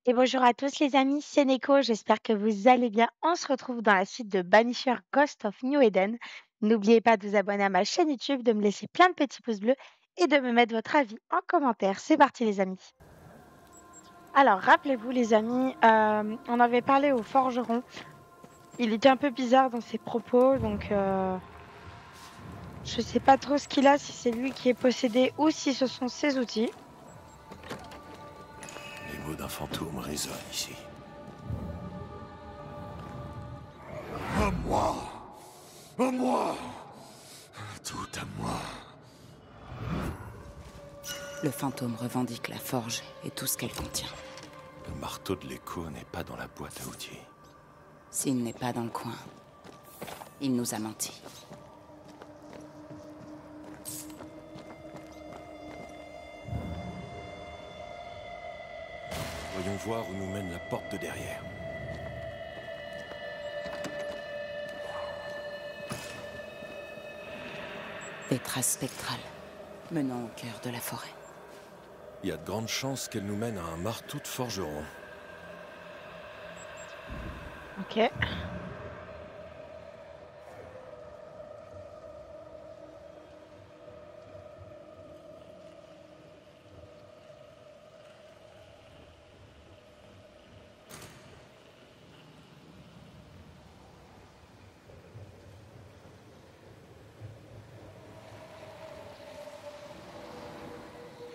Et bonjour à tous les amis, c'est Neko, j'espère que vous allez bien. On se retrouve dans la suite de Banisher Ghost of New Eden. N'oubliez pas de vous abonner à ma chaîne YouTube, de me laisser plein de petits pouces bleus et de me mettre votre avis en commentaire. C'est parti les amis. Alors rappelez-vous les amis, on avait parlé au forgeron. Il était un peu bizarre dans ses propos, donc je sais pas trop ce qu'il a, si c'est lui qui est possédé ou si ce sont ses outils. Les mots d'un fantôme résonnent ici. À moi! À moi! Tout à moi. Le fantôme revendique la forge et tout ce qu'elle contient. Le marteau de l'écho n'est pas dans la boîte à outils. S'il n'est pas dans le coin, il nous a menti. Voyons voir où nous mène la porte de derrière. Des traces spectrales menant au cœur de la forêt. Il y a de grandes chances qu'elle nous mène à un marteau de forgeron. Ok.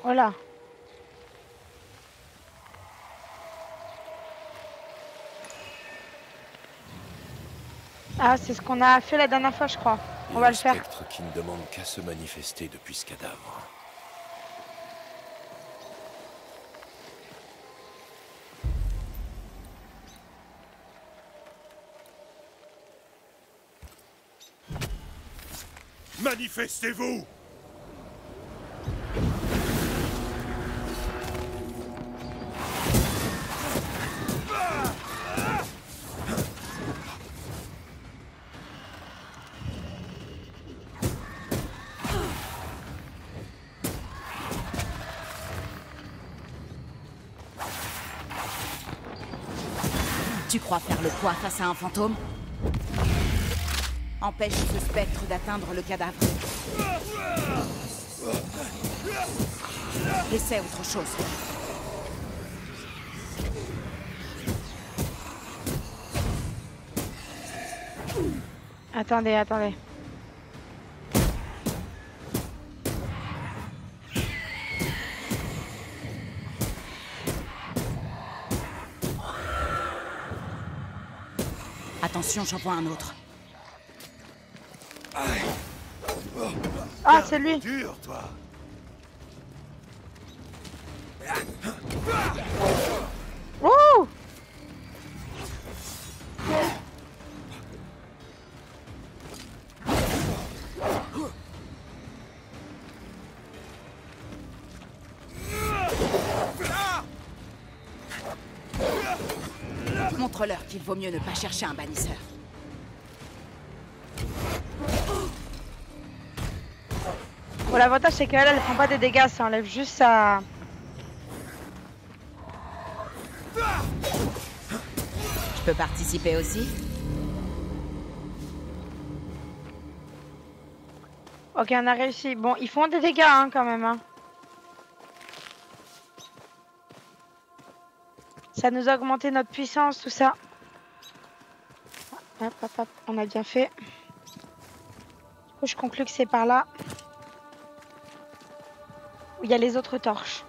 Voilà. Ah, c'est ce qu'on a fait la dernière fois, je crois. Il On y a va un le faire. spectre qui ne demande qu'à se manifester depuis ce cadavre. Manifestez-vous! Tu crois faire le poids face à un fantôme? Empêche ce spectre d'atteindre le cadavre. Essaie autre chose. Attendez, attendez. Attention, j'en vois un autre. Ah, c'est lui. Dur, toi! Ouh! Montre-leur qu'il vaut mieux ne pas chercher un bannisseur. Bon, l'avantage, c'est qu'elle, elle prend pas des dégâts, ça enlève juste sa... Je peux participer aussi? Ok, on a réussi. Bon, ils font des dégâts, hein, quand même, hein. Ça nous a augmenté notre puissance, tout ça. Hop, hop, hop, on a bien fait. Du coup, je conclus que c'est par là où il y a les autres torches.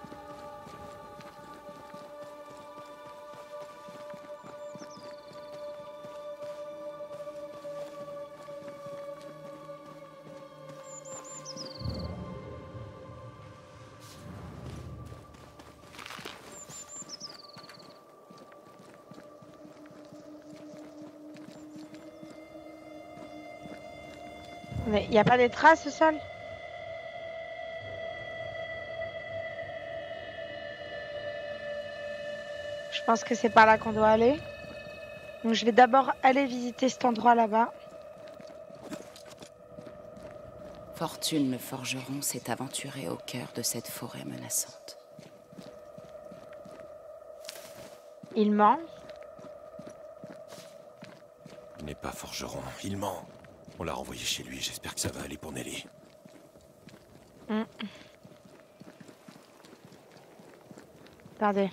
Mais il n'y a pas des traces au sol? Je pense que c'est par là qu'on doit aller. Donc je vais d'abord aller visiter cet endroit là-bas. Fortune le forgeron s'est aventuré au cœur de cette forêt menaçante. Il ment. Il n'est pas forgeron, il ment. On l'a renvoyé chez lui, j'espère que ça va aller pour Nelly. Hmm. Attendez.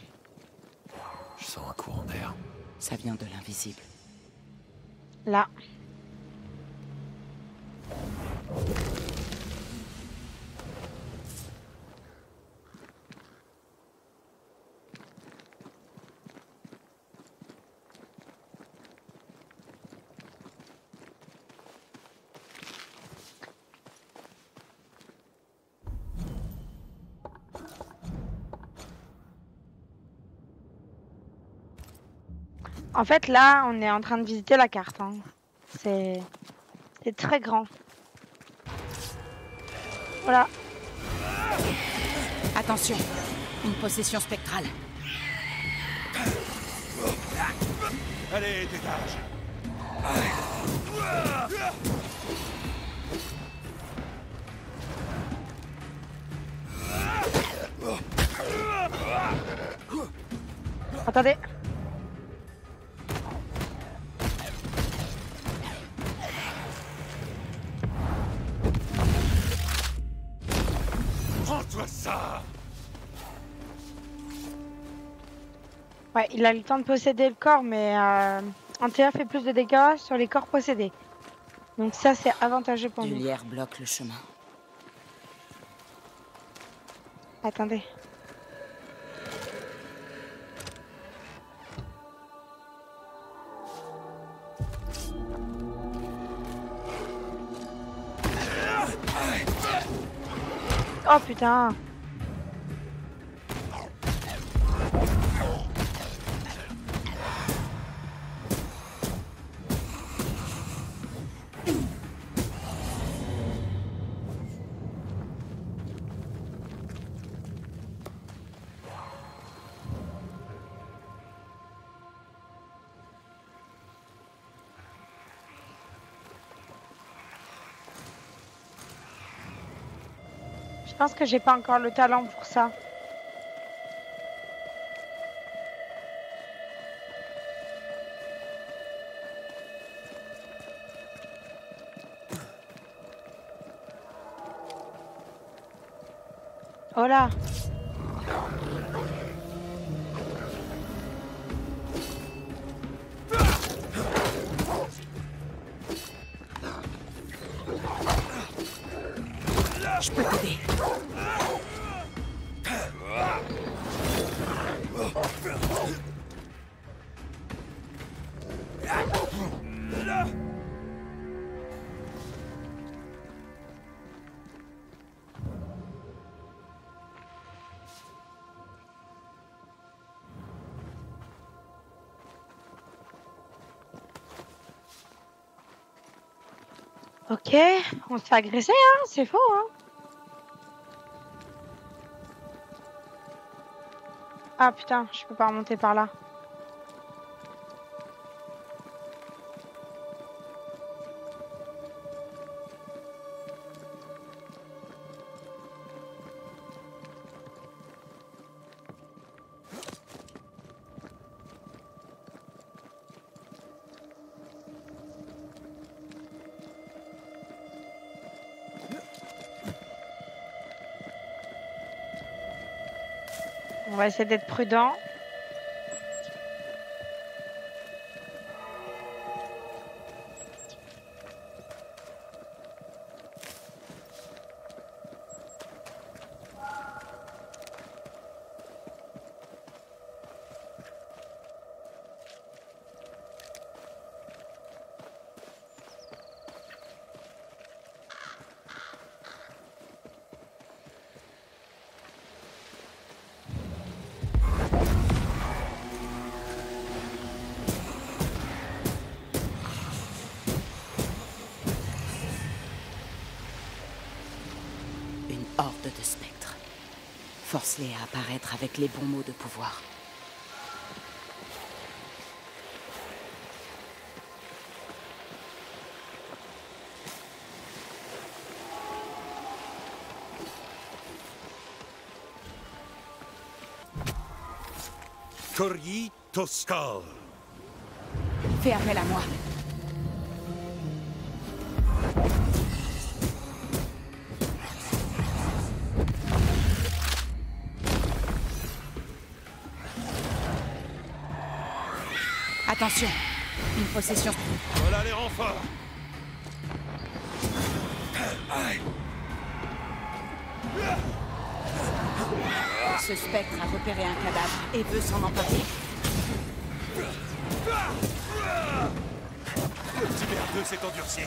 Je sens un courant d'air. Ça vient de l'invisible. Là. En fait, là, on est en train de visiter la carte. Hein. C'est très grand. Voilà. Attention, une possession spectrale. Allez, dégage! Attendez. Prends-toi ça! Ouais, il a le temps de posséder le corps, mais Antea fait plus de dégâts sur les corps possédés. Donc ça, c'est avantageux pour Du nous. lierre bloque le chemin. Attendez. Oh putain! Je pense que j'ai pas encore le talent pour ça. Oh là! Je peux t'aider. Ok, on se fait agresser, hein, c'est faux, hein. Ah putain, je peux pas remonter par là. On va essayer d'être prudent. Une horde de spectres. Force-les à apparaître avec les bons mots de pouvoir. Corgi, Toskal. Fais appel à moi. Attention, une possession. Voilà les renforts. Ce spectre a repéré un cadavre et veut s'en emparer. Le petit merdeux s'est endurci.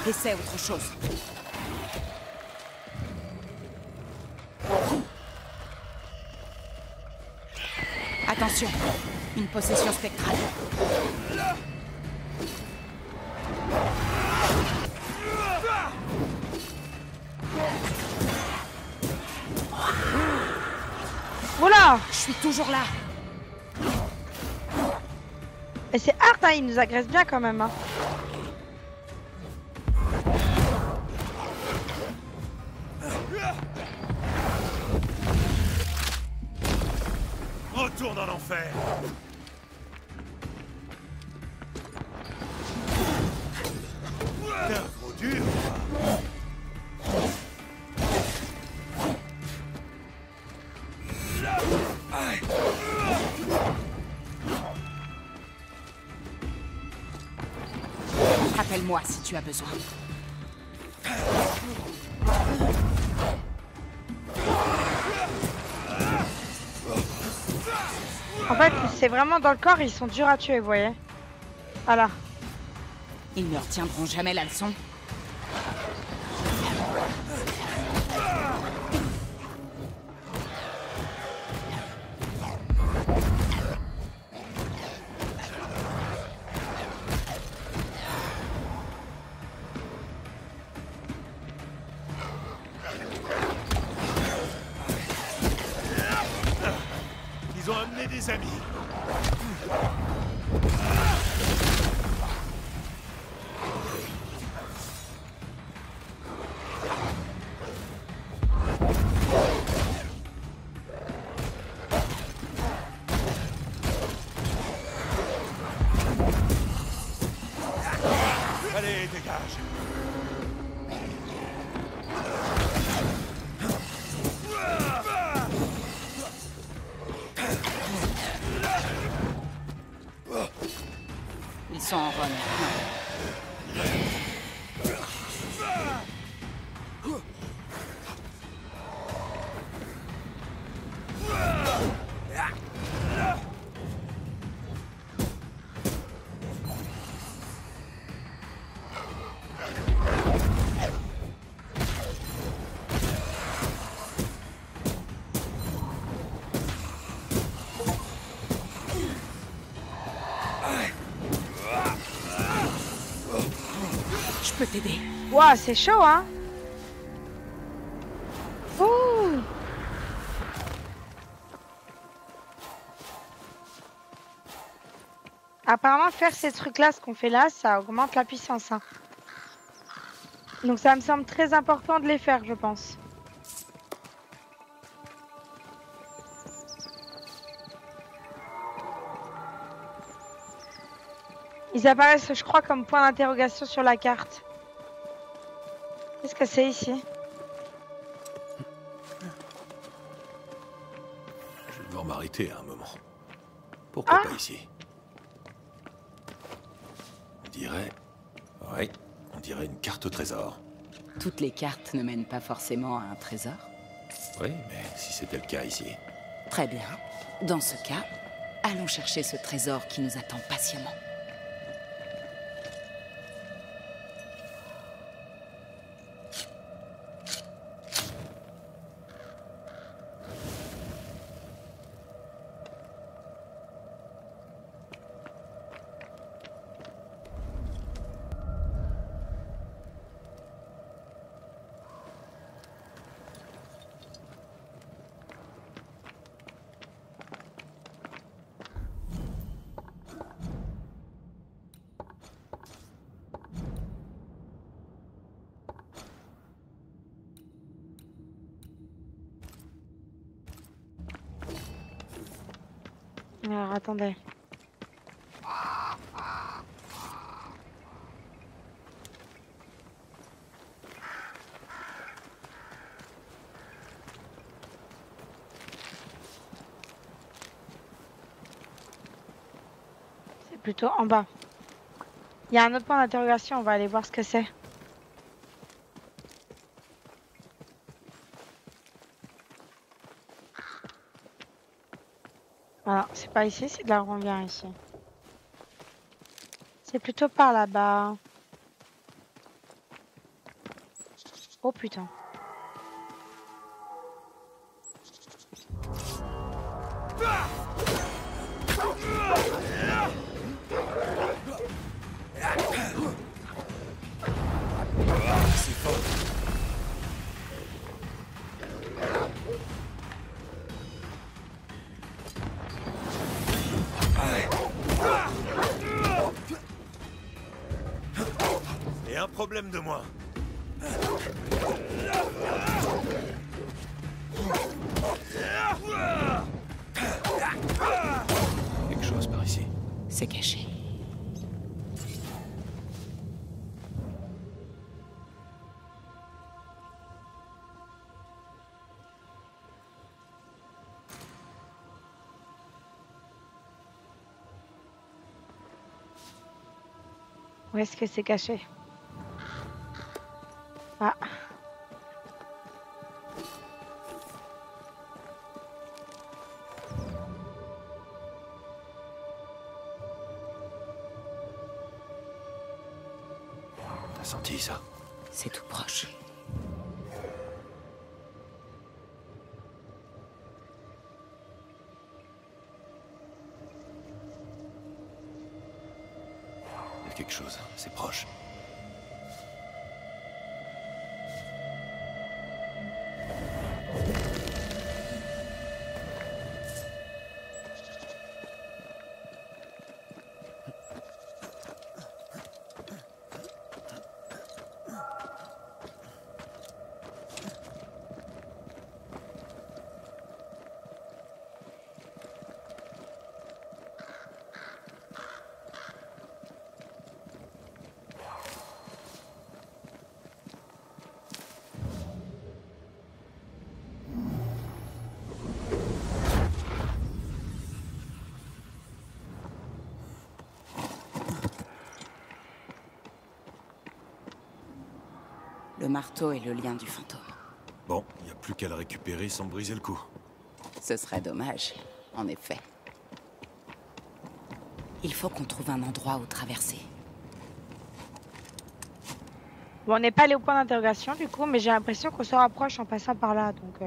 Essaie autre chose. Attention, une possession spectrale. Oula! Je suis toujours là. Et c'est hard, hein, il nous agresse bien quand même. Hein. Retourne en enfer. T'es un gros dur. Appelle-moi si tu as besoin. En fait, c'est vraiment dans le corps, ils sont durs à tuer, vous voyez. Voilà. Ils ne retiendront jamais la leçon. Ils ont amené des amis. Allez, dégage. Ils sont en run maintenant. Je peux t'aider. Ouah, c'est chaud, hein. Ouh. Apparemment, faire ces trucs-là, ce qu'on fait là, ça augmente la puissance. Hein. Donc ça me semble très important de les faire, je pense. Ils apparaissent, je crois, comme point d'interrogation sur la carte. Qu'est-ce que c'est ici? Je vais devoir m'arrêter à un moment. Pourquoi Ah, pas ici? On dirait... Oui, on dirait une carte au trésor. Toutes les cartes ne mènent pas forcément à un trésor. Oui, mais si c'était le cas ici... Très bien. Dans ce cas, allons chercher ce trésor qui nous attend patiemment. Alors, attendez. C'est plutôt en bas. Il y a un autre point d'interrogation, on va aller voir ce que c'est. Voilà, c'est pas ici, c'est de là où on vient ici. C'est plutôt par là-bas. Oh putain. C'est fort. Et un problème de moins. Quelque chose par ici. C'est caché. Où est-ce que c'est caché? Ah. T'as senti ça? C'est tout proche. Il y a quelque chose, c'est proche. Le marteau est le lien du fantôme. Bon, il n'y a plus qu'à le récupérer sans briser le cou. Ce serait dommage, en effet. Il faut qu'on trouve un endroit où traverser. Bon, on n'est pas allé au point d'interrogation du coup, mais j'ai l'impression qu'on se rapproche en passant par là. Donc,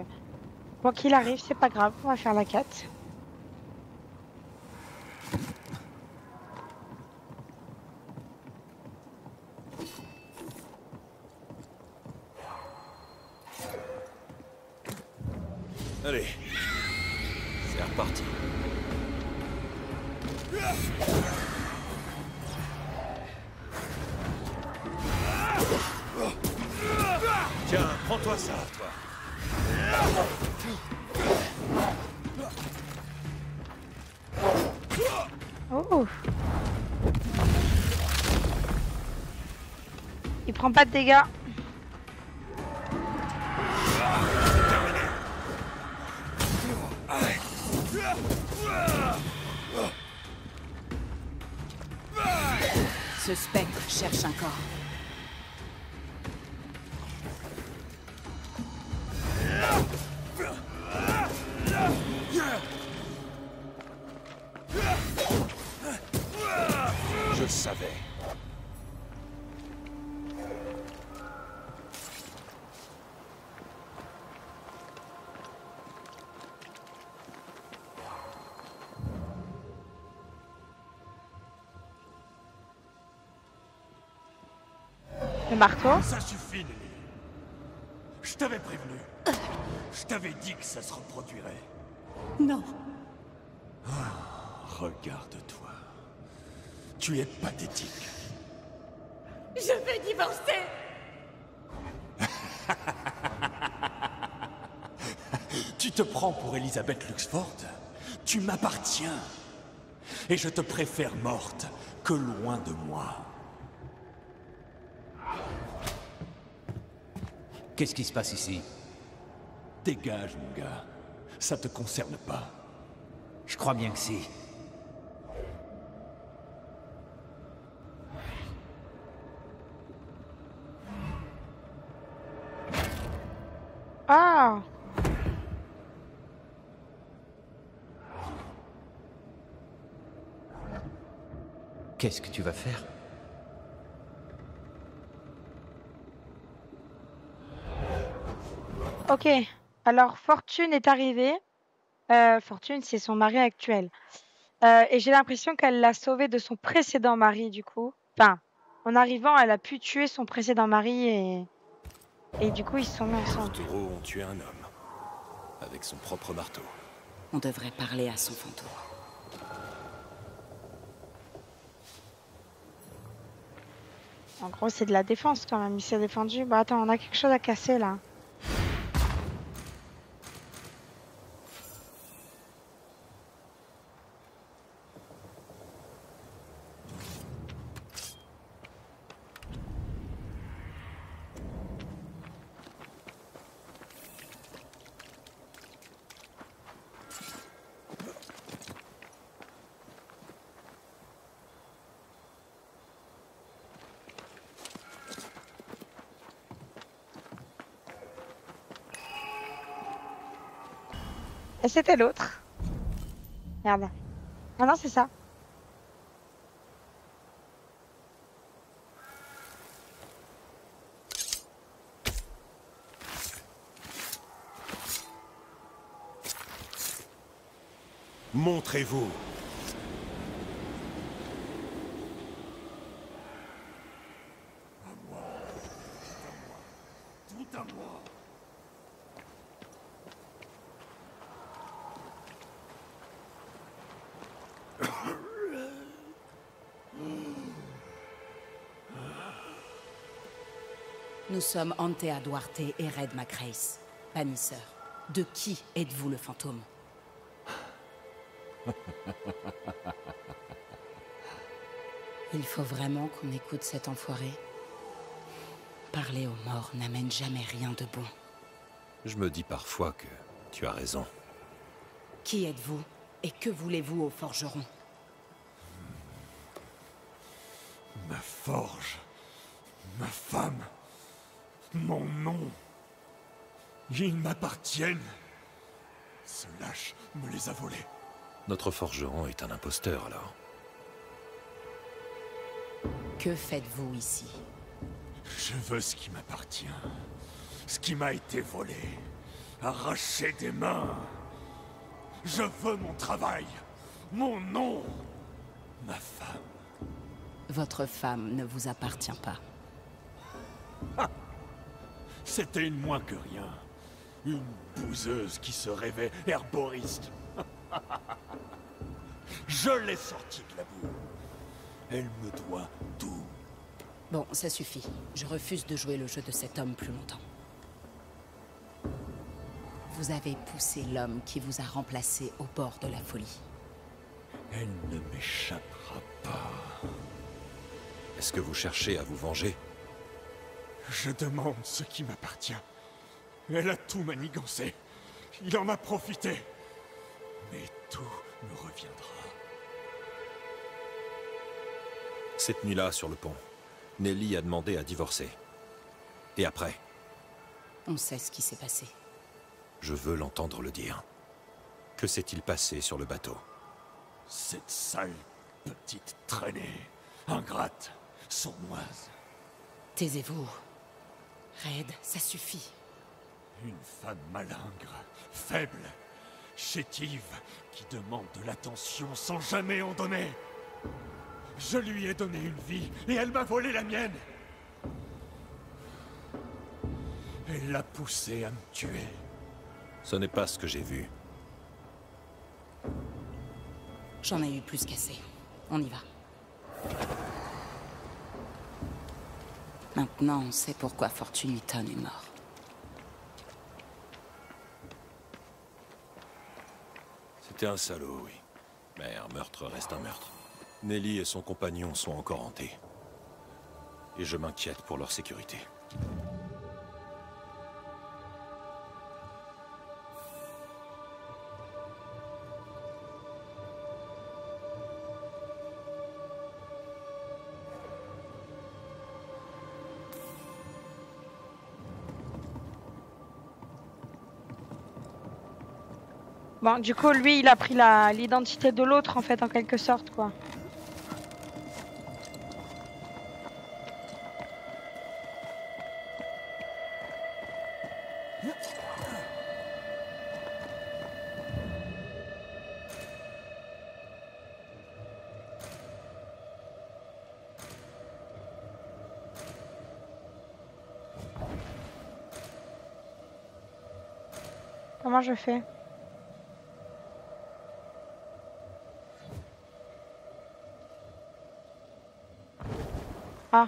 quoi qu'il arrive, c'est pas grave, on va faire la quête. Allez, c'est reparti. Tiens, prends-toi ça, toi. Oh! Il prend pas de dégâts. Ce spectre cherche un corps. Je savais. Le marteau. Ça suffit, Nelly. Je t'avais prévenu. Je t'avais dit que ça se reproduirait. Non. Regarde-toi. Tu es pathétique. Je vais divorcer. Tu te prends pour Elizabeth Luxford? Tu m'appartiens. Et je te préfère morte que loin de moi. Qu'est-ce qui se passe ici? Dégage, mon gars. Ça te concerne pas. Je crois bien que si. Ah! Qu'est-ce que tu vas faire? Ok. Alors, Fortune est arrivée. Fortune, c'est son mari actuel. Et j'ai l'impression qu'elle l'a sauvé de son précédent mari, du coup. Enfin, en arrivant, elle a pu tuer son précédent mari et du coup, ils se sont mis Les ensemble. taureaux ont tué un homme. Avec son propre marteau. On devrait parler à son fantôme. En gros, c'est de la défense quand même. Il s'est défendu. Bah attends, on a quelque chose à casser là. Et c'était l'autre. Merde. Ah non, c'est ça. Montrez-vous. Tout à moi. Nous sommes Antea Duarte et Red Macrace, bannisseurs. De qui êtes-vous le fantôme? Il faut vraiment qu'on écoute cet enfoiré. Parler aux morts n'amène jamais rien de bon. Je me dis parfois que tu as raison. Qui êtes-vous? Et que voulez-vous au forgeron? Ma forge. Ma femme. Mon nom. Ils m'appartiennent. Ce lâche me les a volés. Notre forgeron est un imposteur alors. Que faites-vous ici? Je veux ce qui m'appartient. Ce qui m'a été volé. Arraché des mains. Je veux mon travail. Mon nom. Ma femme. Votre femme ne vous appartient pas. C'était une moins que rien. Une bouseuse qui se rêvait herboriste. Je l'ai sortie de la boue. Elle me doit tout. Bon, ça suffit. Je refuse de jouer le jeu de cet homme plus longtemps. Vous avez poussé l'homme qui vous a remplacé au bord de la folie. Elle ne m'échappera pas. Est-ce que vous cherchez à vous venger? Je demande ce qui m'appartient. Elle a tout manigancé. Il en a profité. Mais tout me reviendra. Cette nuit-là, sur le pont, Nelly a demandé à divorcer. Et après? On sait ce qui s'est passé. Je veux l'entendre le dire. Que s'est-il passé sur le bateau? Cette sale petite traînée, ingrate, sournoise. Taisez-vous. Red, ça suffit. Une femme malingre, faible, chétive, qui demande de l'attention sans jamais en donner. Je lui ai donné une vie et elle m'a volé la mienne. Elle l'a poussé à me tuer. Ce n'est pas ce que j'ai vu. J'en ai eu plus qu'assez. On y va. Maintenant, on sait pourquoi Fortune Eaton est mort. C'était un salaud, oui. Mais un meurtre reste un meurtre. Nelly et son compagnon sont encore hantés. Et je m'inquiète pour leur sécurité. Bon, du coup, lui, il a pris l'identité de l'autre, en fait, en quelque sorte, quoi. Comment je fais? Ah.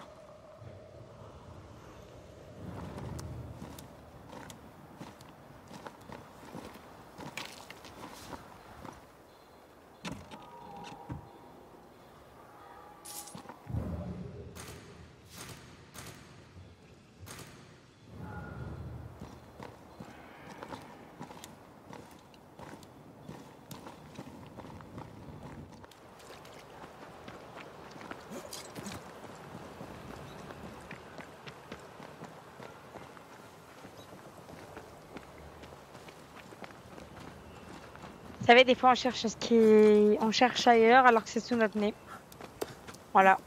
Vous savez, des fois, on cherche on cherche ailleurs alors que c'est sous notre nez. Voilà.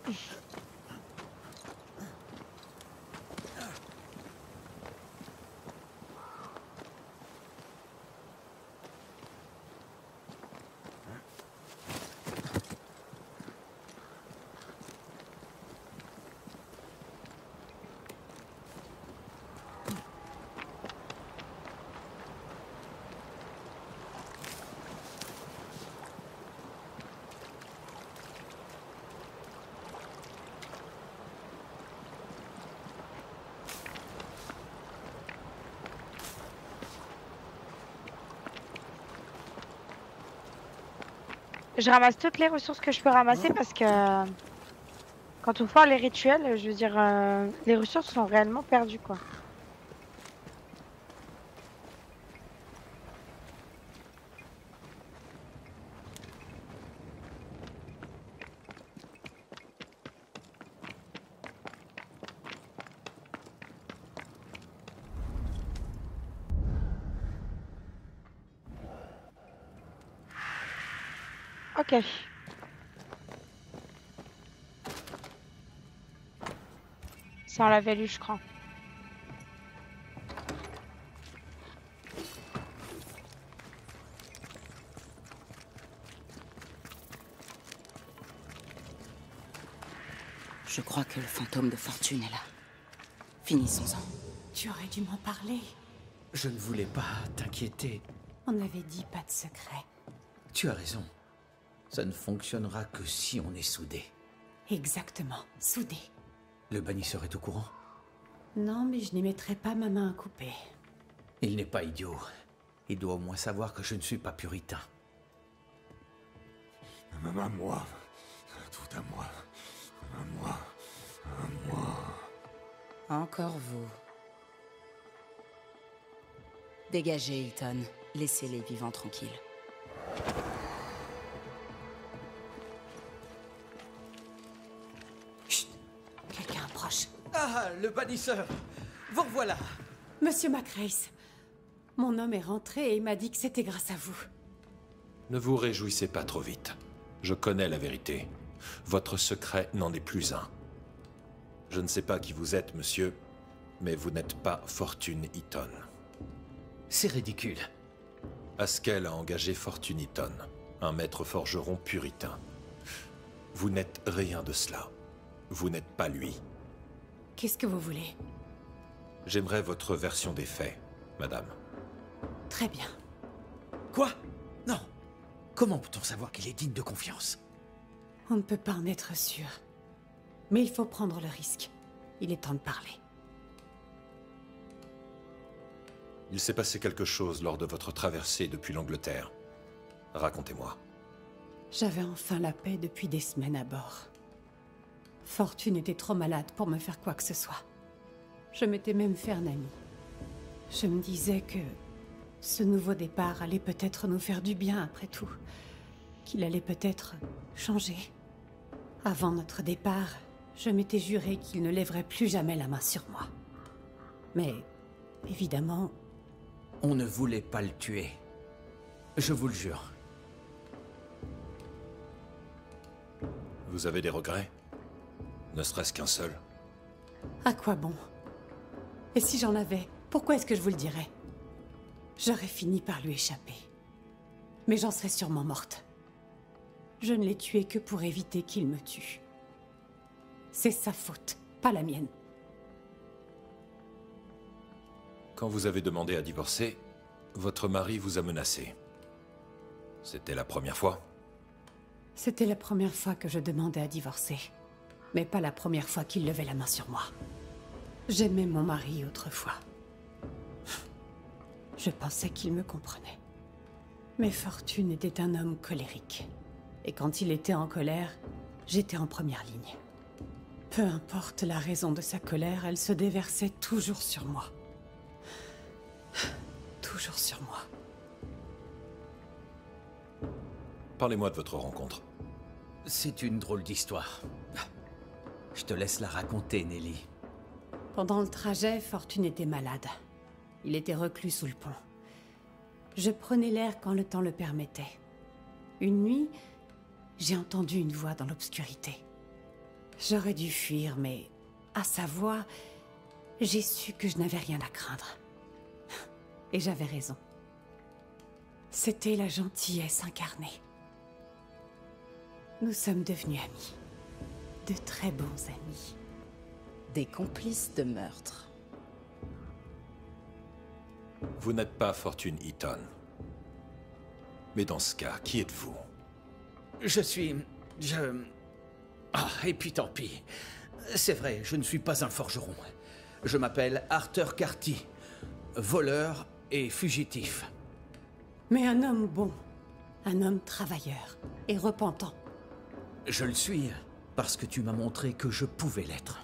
Je ramasse toutes les ressources que je peux ramasser parce que quand on fait les rituels, je veux dire, les ressources sont réellement perdues, quoi. Ok. Ça, on l'avait lu, je crois. Je crois que le fantôme de Fortune est là. Finissons-en. Tu aurais dû m'en parler. Je ne voulais pas t'inquiéter. On avait dit pas de secret. Tu as raison. Ça ne fonctionnera que si on est soudés. Exactement, soudé. Le bannisseur est au courant? Non, mais je n'y mettrai pas ma main à couper. Il n'est pas idiot. Il doit au moins savoir que je ne suis pas puritain. À moi. Tout à moi. À moi. À moi. Encore vous. Dégagez, Hilton. Laissez les vivants tranquilles. Chut! Quelqu'un approche. Ah, le bannisseur! Vous revoilà! Monsieur Macrace, mon homme est rentré et il m'a dit que c'était grâce à vous. Ne vous réjouissez pas trop vite. Je connais la vérité. Votre secret n'en est plus un. Je ne sais pas qui vous êtes, monsieur, mais vous n'êtes pas Fortune Eaton. C'est ridicule. Haskell a engagé Fortune Eaton, un maître forgeron puritain. Vous n'êtes rien de cela. Vous n'êtes pas lui. Qu'est-ce que vous voulez? J'aimerais votre version des faits, madame. Très bien. Quoi? Non. Comment peut-on savoir qu'il est digne de confiance? On ne peut pas en être sûr. Mais il faut prendre le risque. Il est temps de parler. Il s'est passé quelque chose lors de votre traversée depuis l'Angleterre. Racontez-moi. J'avais enfin la paix depuis des semaines à bord. Fortune était trop malade pour me faire quoi que ce soit. Je m'étais même fait un ami. Je me disais que ce nouveau départ allait peut-être nous faire du bien après tout. Qu'il allait peut-être changer. Avant notre départ, je m'étais juré qu'il ne lèverait plus jamais la main sur moi. Mais, évidemment... On ne voulait pas le tuer. Je vous le jure. Vous avez des regrets? Ne serait-ce qu'un seul. À quoi bon? Et si j'en avais, pourquoi est-ce que je vous le dirais? J'aurais fini par lui échapper. Mais j'en serais sûrement morte. Je ne l'ai tué que pour éviter qu'il me tue. C'est sa faute, pas la mienne. Quand vous avez demandé à divorcer, votre mari vous a menacé. C'était la première fois? C'était la première fois que je demandais à divorcer. Mais pas la première fois qu'il levait la main sur moi. J'aimais mon mari autrefois. Je pensais qu'il me comprenait. Mais Fortune était un homme colérique. Et quand il était en colère, j'étais en première ligne. Peu importe la raison de sa colère, elle se déversait toujours sur moi. Toujours sur moi. Parlez-moi de votre rencontre. C'est une drôle d'histoire. Je te laisse la raconter, Nelly. Pendant le trajet, Fortune était malade. Il était reclus sous le pont. Je prenais l'air quand le temps le permettait. Une nuit, j'ai entendu une voix dans l'obscurité. J'aurais dû fuir, mais à sa voix, j'ai su que je n'avais rien à craindre. Et j'avais raison. C'était la gentillesse incarnée. Nous sommes devenus amis. De très bons amis. Des complices de meurtre. Vous n'êtes pas Fortune Eaton. Mais dans ce cas, qui êtes-vous? Ah, et puis tant pis. C'est vrai, je ne suis pas un forgeron. Je m'appelle Arthur Carty, voleur et fugitif. Mais un homme bon. Un homme travailleur et repentant. Je le suis parce que tu m'as montré que je pouvais l'être.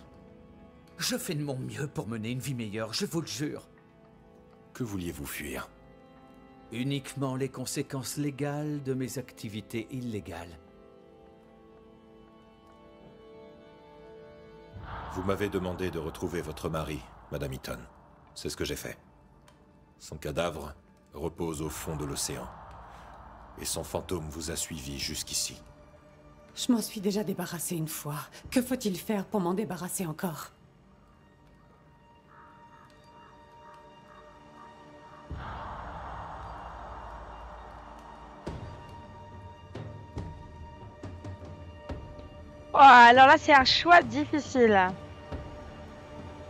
Je fais de mon mieux pour mener une vie meilleure, je vous le jure. Que vouliez-vous fuir? Uniquement les conséquences légales de mes activités illégales. Vous m'avez demandé de retrouver votre mari, Madame Eaton. C'est ce que j'ai fait. Son cadavre repose au fond de l'océan. Et son fantôme vous a suivi jusqu'ici. Je m'en suis déjà débarrassée une fois. Que faut-il faire pour m'en débarrasser encore? Oh, alors là, c'est un choix difficile.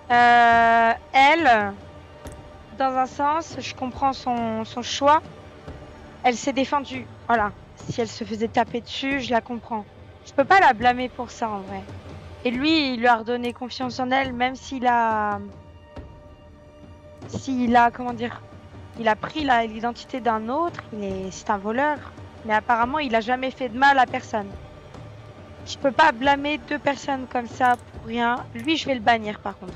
Elle, dans un sens, je comprends son choix. Elle s'est défendue. Voilà. Si elle se faisait taper dessus, je la comprends. Je peux pas la blâmer pour ça, en vrai. Et lui, il lui a redonné confiance en elle, même s'il a... comment dire... Il a pris l'identité d'un autre. C'est un voleur. Mais apparemment, il a jamais fait de mal à personne. Je peux pas blâmer deux personnes comme ça pour rien. Lui, je vais le bannir, par contre.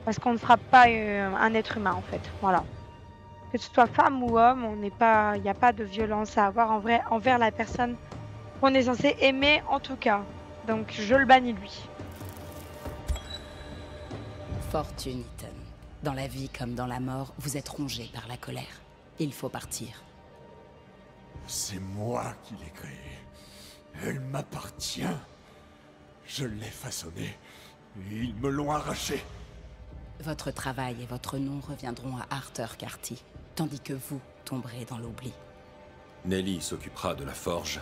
Parce qu'on ne frappe pas un être humain, en fait. Voilà. Que ce soit femme ou homme, il n'y a pas de violence à avoir en vrai envers la personne qu'on est censé aimer, en tout cas. Donc, je le bannis, lui. Fortune Eaton. Dans la vie comme dans la mort, vous êtes rongé par la colère. Il faut partir. C'est moi qui l'ai créée. Elle m'appartient. Je l'ai façonnée. Et ils me l'ont arrachée. Votre travail et votre nom reviendront à Arthur Carty, tandis que vous tomberez dans l'oubli. Nelly s'occupera de la forge,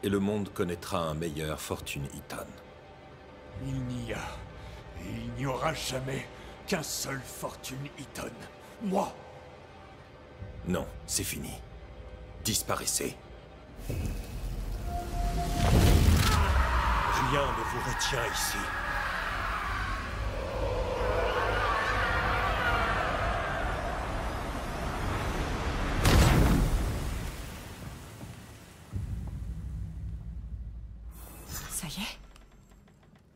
et le monde connaîtra un meilleur Fortune Eaton. Il n'y a et il n'y aura jamais qu'un seul Fortune Eaton. Moi. Non, c'est fini. Disparaissez. Rien ne vous retient ici. Ça y est?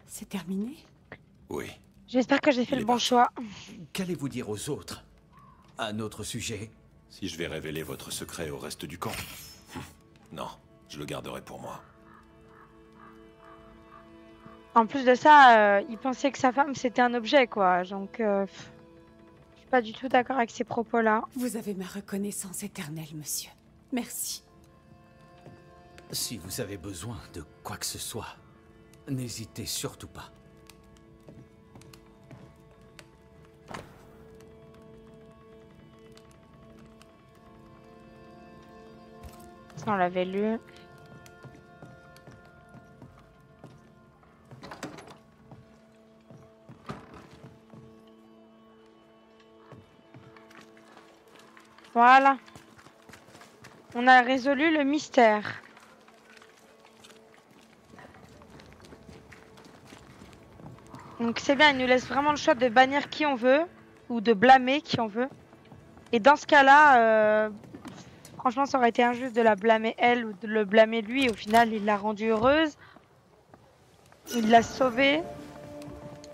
C'est terminé? Oui. J'espère que j'ai fait Il le est bon parti. choix. Qu'allez-vous dire aux autres? À notre sujet? Si je vais révéler votre secret au reste du camp. Non, je le garderai pour moi. En plus de ça, il pensait que sa femme c'était un objet, quoi. Donc, je suis pas du tout d'accord avec ces propos-là. Vous avez ma reconnaissance éternelle, monsieur. Merci. Si vous avez besoin de quoi que ce soit, n'hésitez surtout pas. Ça, on l'avait lu. Voilà. On a résolu le mystère. Donc c'est bien, il nous laisse vraiment le choix de bannir qui on veut ou de blâmer qui on veut. Et dans ce cas-là, franchement, ça aurait été injuste de la blâmer elle ou de le blâmer lui. Au final, il l'a rendue heureuse. Il l'a sauvée.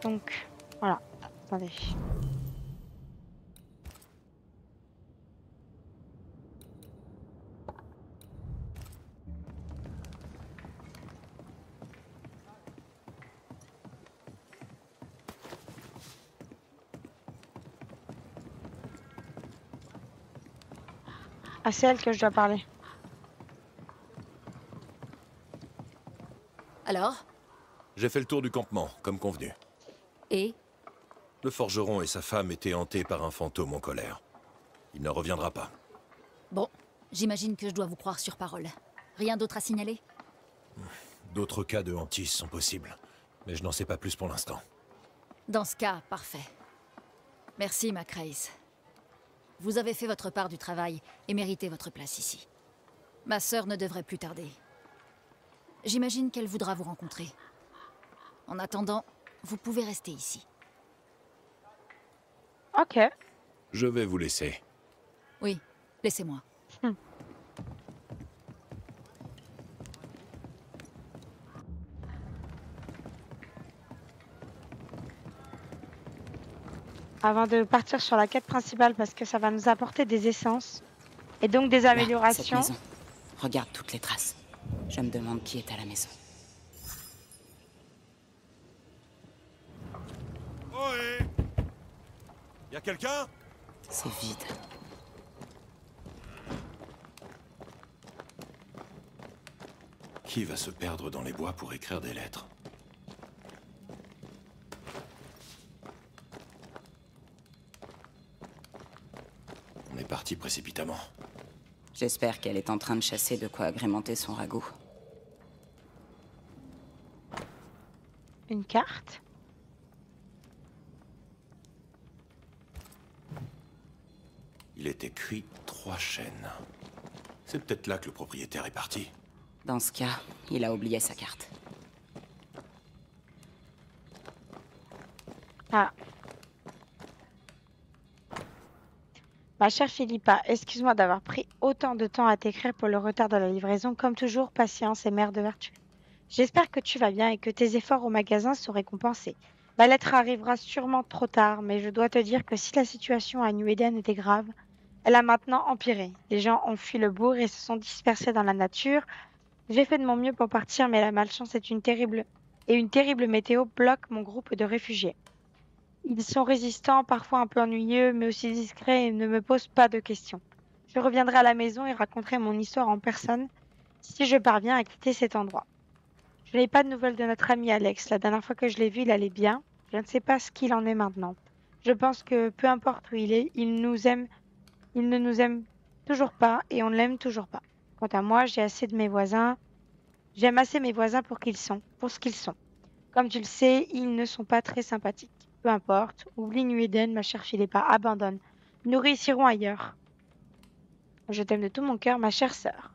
Donc, voilà. Attendez. Ah, c'est elle que je dois parler. Alors? J'ai fait le tour du campement, comme convenu. Et? Le forgeron et sa femme étaient hantés par un fantôme en colère. Il ne reviendra pas. Bon, j'imagine que je dois vous croire sur parole. Rien d'autre à signaler? D'autres cas de hantise sont possibles, mais je n'en sais pas plus pour l'instant. Dans ce cas, parfait. Merci, Macrace. Vous avez fait votre part du travail et méritez votre place ici. Ma sœur ne devrait plus tarder. J'imagine qu'elle voudra vous rencontrer. En attendant, vous pouvez rester ici. Ok. Je vais vous laisser. Oui, laissez-moi. Avant de partir sur la quête principale, parce que ça va nous apporter des essences et donc des Là, cette améliorations. maison. Regarde toutes les traces. Je me demande qui est à la maison. Ohé! Y a quelqu'un? C'est vide. Qui va se perdre dans les bois pour écrire des lettres? On est parti précipitamment. J'espère qu'elle est en train de chasser de quoi agrémenter son ragoût. Une carte. Il est écrit 3 chaînes. C'est peut-être là que le propriétaire est parti. Dans ce cas, il a oublié sa carte. Ah. Ma chère Philippa, excuse-moi d'avoir pris autant de temps à t'écrire pour le retard de la livraison. Comme toujours, patience est mère de vertu. J'espère que tu vas bien et que tes efforts au magasin sont récompensés. Ma lettre arrivera sûrement trop tard, mais je dois te dire que si la situation à New Eden était grave, elle a maintenant empiré. Les gens ont fui le bourg et se sont dispersés dans la nature. J'ai fait de mon mieux pour partir, mais la malchance est une terrible météo bloque mon groupe de réfugiés. Ils sont résistants, parfois un peu ennuyeux, mais aussi discrets et ne me posent pas de questions. Je reviendrai à la maison et raconterai mon histoire en personne si je parviens à quitter cet endroit. Je n'ai pas de nouvelles de notre ami Alex. La dernière fois que je l'ai vu, il allait bien. Je ne sais pas ce qu'il en est maintenant. Je pense que peu importe où il est, il ne nous aime toujours pas et on ne l'aime toujours pas. Quant à moi, j'aime assez mes voisins pour ce qu'ils sont. Comme tu le sais, ils ne sont pas très sympathiques. Peu importe, oublie New Eden, ma chère Philippa, abandonne. Nous réussirons ailleurs. Je t'aime de tout mon cœur, ma chère sœur.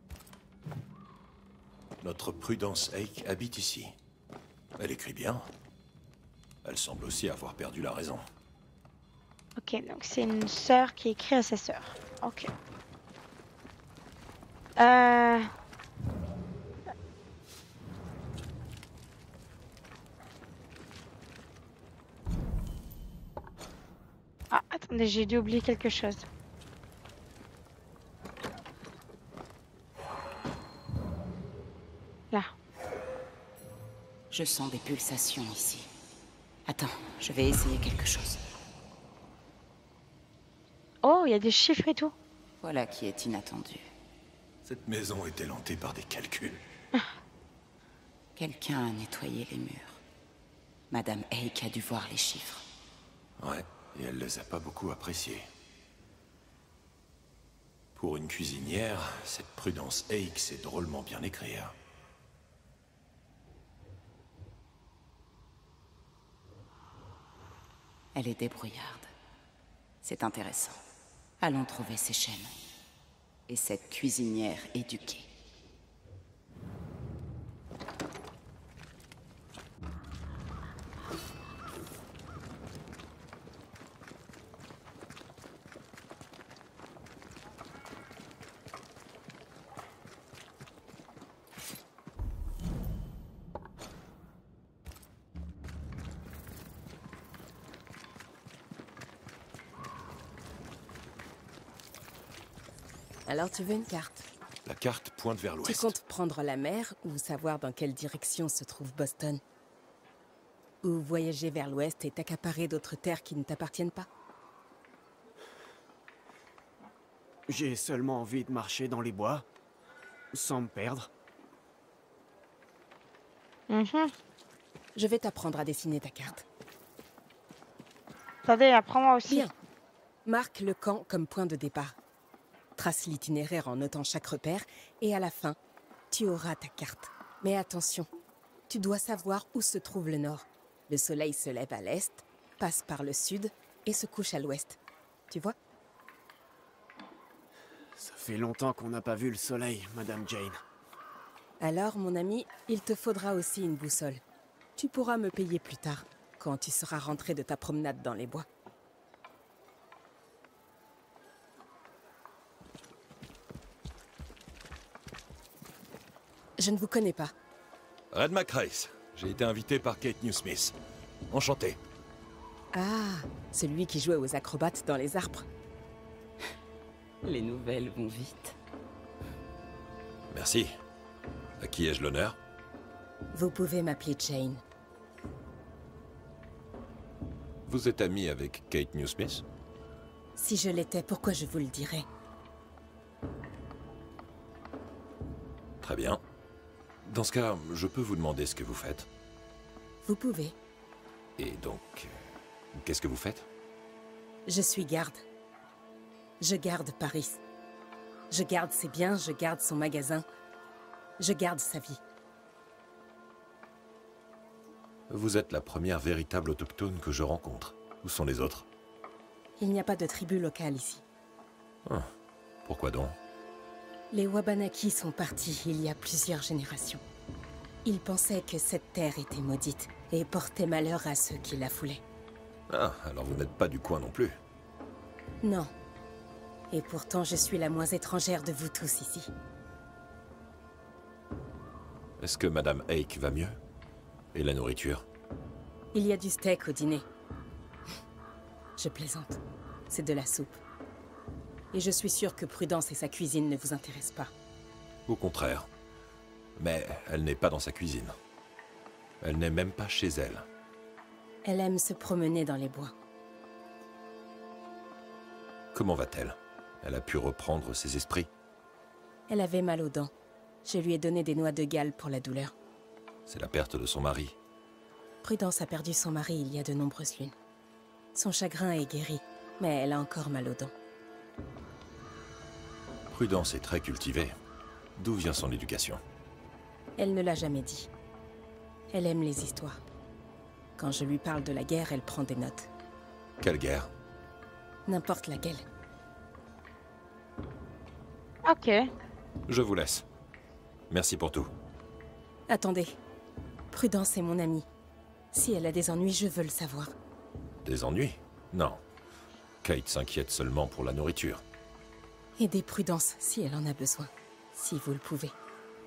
Notre Prudence Hake habite ici. Elle écrit bien. Elle semble aussi avoir perdu la raison. Ok, donc c'est une sœur qui écrit à sa sœur. Ok. J'ai dû oublier quelque chose. Là. Je sens des pulsations ici. Attends, je vais essayer quelque chose. Oh, il y a des chiffres et tout. Voilà qui est inattendu. Cette maison était hantée par des calculs. Quelqu'un a nettoyé les murs. Madame Hake a dû voir les chiffres. Ouais, et elle les a pas beaucoup appréciés. Pour une cuisinière, cette Prudence Hake sait drôlement bien écrire. Elle est débrouillarde. C'est intéressant. Allons trouver ces chaînes. Et cette cuisinière éduquée. Alors tu veux une carte? La carte pointe vers Tu l'ouest. comptes prendre la mer ou savoir dans quelle direction se trouve Boston? Ou voyager vers l'ouest et t'accaparer d'autres terres qui ne t'appartiennent pas? J'ai seulement envie de marcher dans les bois, sans me perdre. Je vais t'apprendre à dessiner ta carte. Attendez, apprends-moi aussi. Bien. Marque le camp comme point de départ. Trace l'itinéraire en notant chaque repère et à la fin, tu auras ta carte. Mais attention, tu dois savoir où se trouve le nord. Le soleil se lève à l'est, passe par le sud et se couche à l'ouest. Tu vois? Ça fait longtemps qu'on n'a pas vu le soleil, Madame Jane. Alors, mon ami, il te faudra aussi une boussole. Tu pourras me payer plus tard, quand tu seras rentré de ta promenade dans les bois. Je ne vous connais pas. Red McRae. J'ai été invité par Kate Newsmith. Enchanté. Ah, celui qui jouait aux acrobates dans les arbres. Les nouvelles vont vite. Merci. À qui ai-je l'honneur? Vous pouvez m'appeler Jane. Vous êtes ami avec Kate Newsmith? Si je l'étais, pourquoi je vous le dirais? Très bien. Dans ce cas, je peux vous demander ce que vous faites. Vous pouvez. Et donc, qu'est-ce que vous faites? Je suis garde. Je garde Paris. Je garde ses biens, je garde son magasin. Je garde sa vie. Vous êtes la première véritable autochtone que je rencontre. Où sont les autres? Il n'y a pas de tribu locale ici. Ah, pourquoi donc? Les Wabanaki sont partis il y a plusieurs générations. Ils pensaient que cette terre était maudite et portait malheur à ceux qui la foulaient. Ah, alors vous n'êtes pas du coin non plus. Non. Et pourtant, je suis la moins étrangère de vous tous ici. Est-ce que Madame Hake va mieux? Et la nourriture? Il y a du steak au dîner. Je plaisante. C'est de la soupe. Et je suis sûre que Prudence et sa cuisine ne vous intéressent pas. Au contraire. Mais elle n'est pas dans sa cuisine. Elle n'est même pas chez elle. Elle aime se promener dans les bois. Comment va-t-elle? Elle a pu reprendre ses esprits? Elle avait mal aux dents. Je lui ai donné des noix de Galles pour la douleur. C'est la perte de son mari. Prudence a perdu son mari il y a de nombreuses lunes. Son chagrin est guéri, mais elle a encore mal aux dents. Prudence est très cultivée. D'où vient son éducation? Elle ne l'a jamais dit. Elle aime les histoires. Quand je lui parle de la guerre, elle prend des notes. Quelle guerre? N'importe laquelle. Ok. Je vous laisse. Merci pour tout. Attendez. Prudence est mon amie. Si elle a des ennuis, je veux le savoir. Des ennuis? Non. Kate s'inquiète seulement pour la nourriture. Aidez Prudence si elle en a besoin. Si vous le pouvez.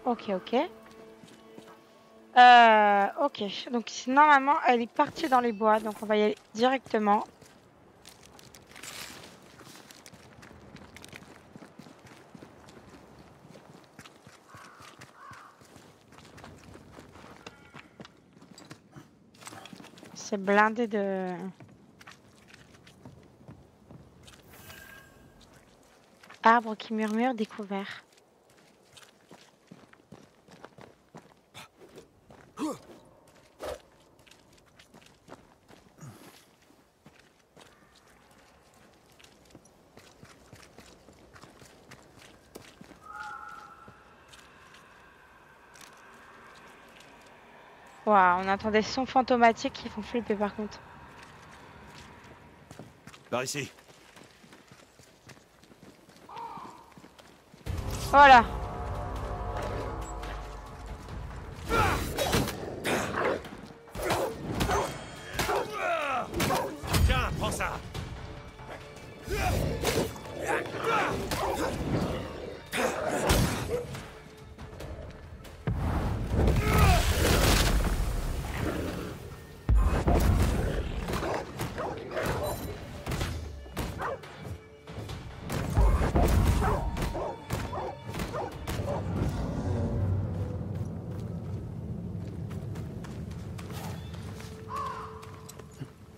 Ok, ok. Ok. Donc normalement, elle est partie dans les bois, donc on va y aller directement. C'est blindé de... Arbre qui murmure découvert. Waouh, on entend des sons fantomatiques qui font flipper par contre. Par ici. Voilà. Tiens, prends ça.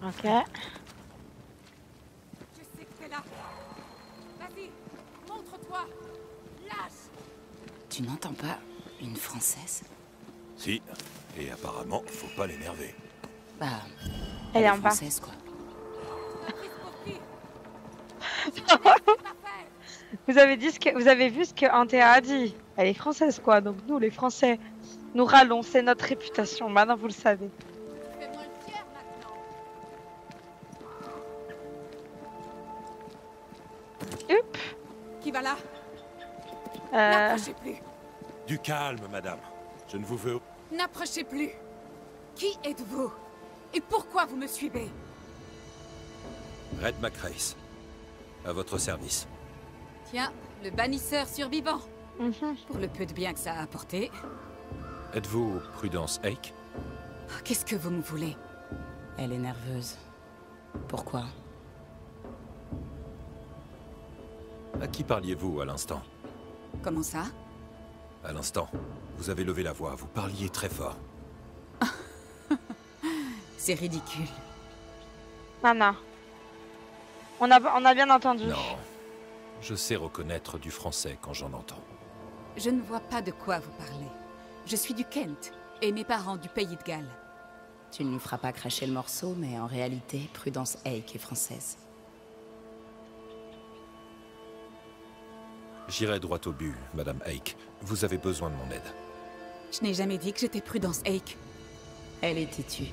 Ok. Je sais que t'es là. Vas-y, montre-toi. Lâche. Tu n'entends pas une Française? Si. Et apparemment, faut pas l'énerver. Bah, Elle est en bas. française, quoi. Vous avez dit vous avez vu ce que Antea a dit. Elle est française quoi, donc nous les Français, nous râlons, c'est notre réputation. Maintenant vous le savez. Fais-moi le fier maintenant. Hop. Qui va là? Euh, N'approchez plus. Du calme, madame. Je ne vous veux... N'approchez plus. Qui êtes-vous? Et pourquoi vous me suivez? Red Macrace. À votre service. Tiens, le bannisseur survivant. mhm. Pour le peu de bien que ça a apporté. Êtes-vous Prudence Hake? Qu'est-ce que vous me voulez? Elle est nerveuse. Pourquoi? À qui parliez-vous à l'instant? Comment ça? À l'instant. Vous avez levé la voix, vous parliez très fort. C'est ridicule. Non, non. On a bien entendu. Non. Je sais reconnaître du français quand j'en entends. Je ne vois pas de quoi vous parlez. Je suis du Kent, et mes parents du pays de Galles. Tu ne nous feras pas cracher le morceau, mais en réalité, Prudence Hake est française. J'irai droit au but, Madame Hake. Vous avez besoin de mon aide. Je n'ai jamais dit que j'étais Prudence Hake. Elle est têtue.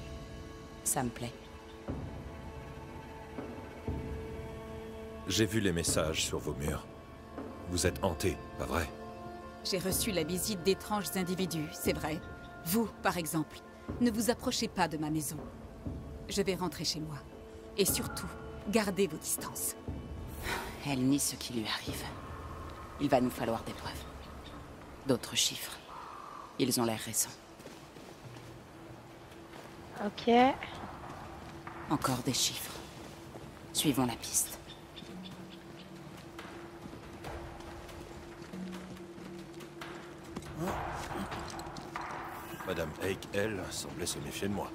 Ça me plaît. J'ai vu les messages sur vos murs. Vous êtes hanté, pas vrai? J'ai reçu la visite d'étranges individus, c'est vrai. Vous, par exemple, ne vous approchez pas de ma maison. Je vais rentrer chez moi. Et surtout, gardez vos distances. Elle nie ce qui lui arrive. Il va nous falloir des preuves. D'autres chiffres. Ils ont l'air récents. Ok. Encore des chiffres. Suivons la piste. Madame Hake, elle, semblait se méfier de moi.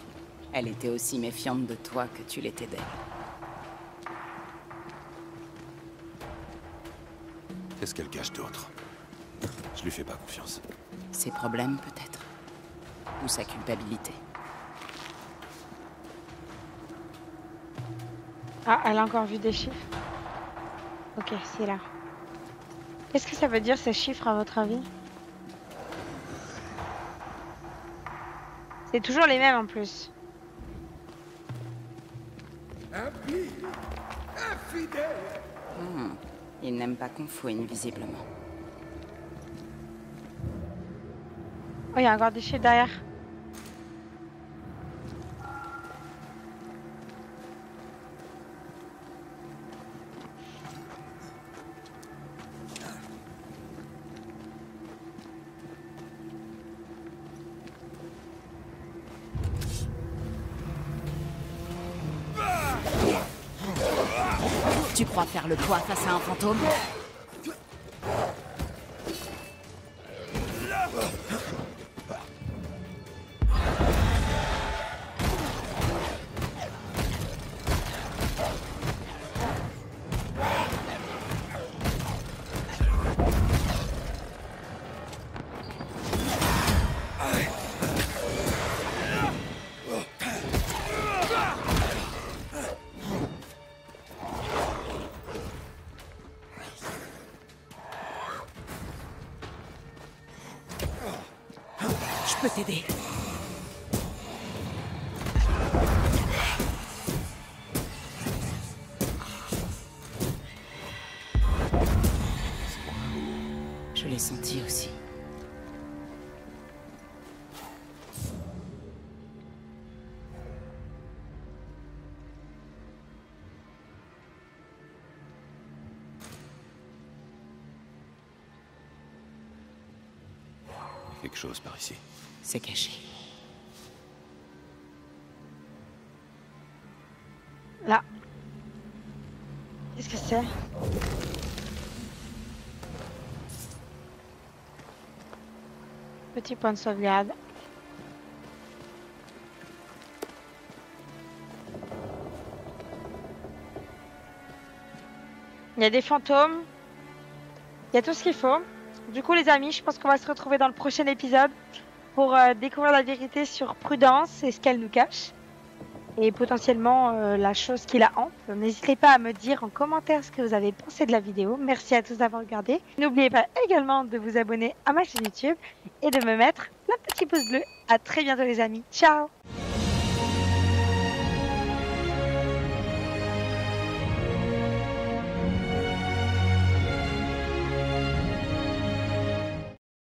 Elle était aussi méfiante de toi que tu l'étais d'elle. Qu'est-ce qu'elle cache d'autre? Je lui fais pas confiance. Ses problèmes, peut-être. Ou sa culpabilité. Ah, elle a encore vu des chiffres. Ok, c'est là. Qu'est-ce que ça veut dire ces chiffres à votre avis? C'est toujours les mêmes en plus. Il n'aime pas qu'on fouine, visiblement. Oh, il y a encore des chiffres derrière. Tu crois faire le poids face à un fantôme? Je peux t'aider. Je l'ai senti aussi. Quelque chose par ici. C'est caché. Là. Qu'est-ce que c'est? Petit point de sauvegarde. Il y a des fantômes. Il y a tout ce qu'il faut. Du coup, les amis, je pense qu'on va se retrouver dans le prochain épisode pour découvrir la vérité sur Prudence et ce qu'elle nous cache. Et potentiellement la chose qui la hante. N'hésitez pas à me dire en commentaire ce que vous avez pensé de la vidéo. Merci à tous d'avoir regardé. N'oubliez pas également de vous abonner à ma chaîne YouTube et de me mettre plein de petits pouces bleus. À très bientôt les amis. Ciao!